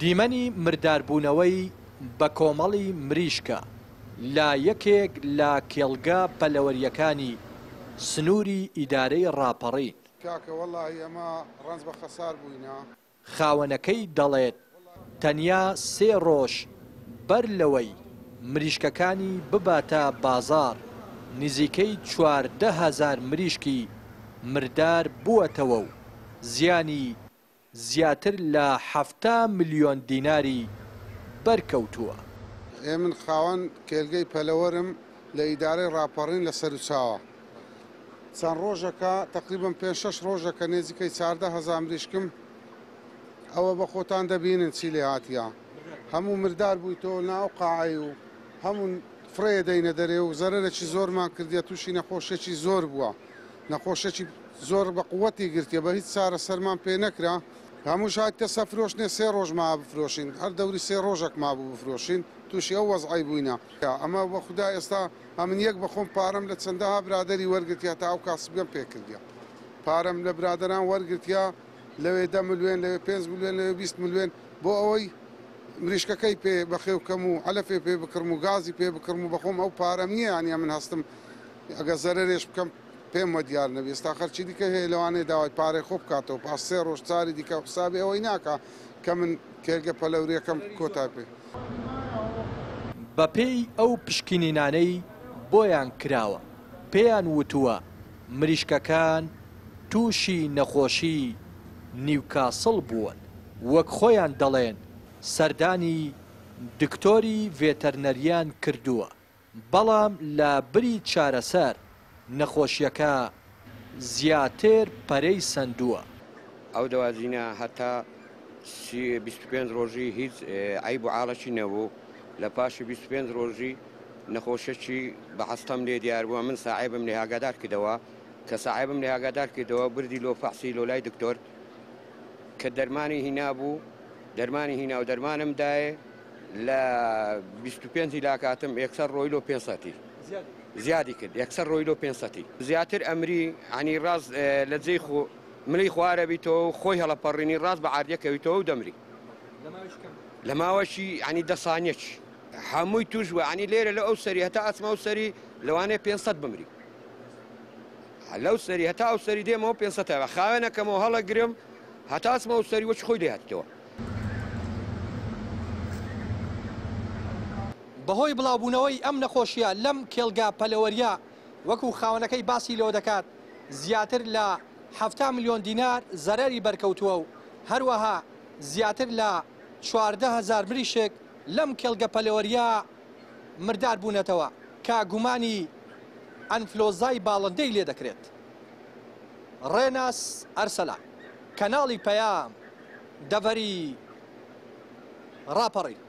دیمەنی مرداربوونەوەی بە کۆمەڵی مریشکە لا یەکێک لە کێڵگە پەلەوەریەکانی سنووری ئیدارەی ڕاپەڕین. کاکە وەڵڵاهی ئەمە ڕەنج بە خەسار بووینە. خاوەنەکەی دەڵێت تەنیا 3 ڕۆژ بەر لەوەی مریشکەکانی بباتە بازاڕ نزیکەی 14,000 مریشکی مردار بووەتەوە و زیانی زیاتر لە 7 ملیۆن دیناری بەرکەوتووە. من خاوەن کێلگەی پەلەوەرم لە ئیدارەی ڕاپەڕین لە سەرچاوە. چەند ڕۆژەکە تقریباً 5-6 ڕۆژەکە نێزیکەی 14,000 مریشکم ئەوە بە خۆتان دەبینن چی لێ هاتیە. هەموو مردار بوویتەوە ناو قاعی و هەموو فرێ دەینە دەرێ و زەرەرێکی زۆرمان کردیە، تووشی نەخۆشێکی زۆر بووە، نەخۆشێکی زۆر بە قووەتی گرتیە، بە هیچ چارە سەرمان پێ نەکرا. هەمووش هاتیە سەفرۆشتنێ 3 ڕۆژ ما بفرۆشین، هەر دەوری 3 ڕۆژێک ما بوو بفرۆشین، تووشی ئەو وەزعی بووینە. ئەمە بە خوددا ئێستا ئەمن یەک بەخۆم پارەم لە چەندەها برادەری وەرگرتیا تا ئەو کاسبگەم پێ کردیا. پارەم لە برادەران وەرگرتیا لەوێ 10 ملیۆن، لەوێ 5 ملیۆن، لەوێ 20 ملیۆن بۆ ئەوەی مریشکەکەی پێ بەخێو کەم و ئەلەفێ پێ بکڕم و گازی پێ بکڕم و بەخۆم ئەو پارەم نییە، یانیا من هەستم ئەگە زەرەرێش بکەم پێم وە دیار نەبێ. ئێستا خەرچی دیکە هەیە لەوانەیە داوای پارەی خۆ بکاتەوە، پاش 3 ڕۆژ چاری دیکە حسابی ئەوەی ناکە کە من کێلگە پەلەوریەکەم کۆتا پێ. بە پێی ئەو پشکنینانەی بۆیان کراوە پێیان وتووە مریشکەکان تووشی نەخۆشی نیوکاسڵ بوون، وەک خۆیان دەڵێن سەردانی دکتۆری ڤێتەرنەریان کردووە، بەڵام لە بری چارەسەر نەخۆشیەکە زیاتر پەرەی سندووە. ئەو دەوازینە هەتا 25 ڕۆژی هیچ عیب و عاڵەکی نەبوو، لە پاشی 25 ڕۆژی نەخۆشەکی بە هەستەم لێ دیار بووە. من ساحێبم لێ ئاگادار کردەوە، کە ساحێبم لێ ئاگادار کردەوە بردی لۆ فەحسی لۆ لای دکتۆر کە دەرمانی هینا بوو، دەرمانی هینا و دەرمانم دایە لە 25 لاکاتم یەکسەر ڕۆی لۆ 500 زیادی کرد، یەکسەر ڕۆی لۆ 500 زیاتر ئەمری عنی ڕاست لە جێی خۆ ملی خوارە بیتەوە خۆی هەڵەپەڕینی ڕاست بە عاردیەکەویتەوە و دەمری لە ماوەشی عنی 10 سانیەکی هەمووی توش بووە. عنی لێرە لە ئەو سەری هەتا ئەچمە ئەو سەری لەوانەیە 500 بمری، لەو سەری هەتا ئەو سەری دێمەوە 500 خاوێنەکەمەوە هەڵەگرم هەتا ئەچمە ئەو سەری وەچ خۆی لێ هاتیتەوە. بەهۆی بڵاوبوونەوەی ئەم نەخۆشیە لەم کێڵگا پەلەوەریە وەکو خاوەنەکەی باسی لەوە دەکات زیاتر لە 7 ملیۆن دینار زەرەری بەرکەوتووە و هەروەها زیاتر لە 14,000 مریشک لەم کێڵگە پەلەوەریە مردار بوونەتەوە کە گومانی ئەنفلۆزای باڵندەی لێ دەکرێت. ڕێناس ئەرسەلان، کەناڵی پەیام، دەڤەری ڕاپەڕین.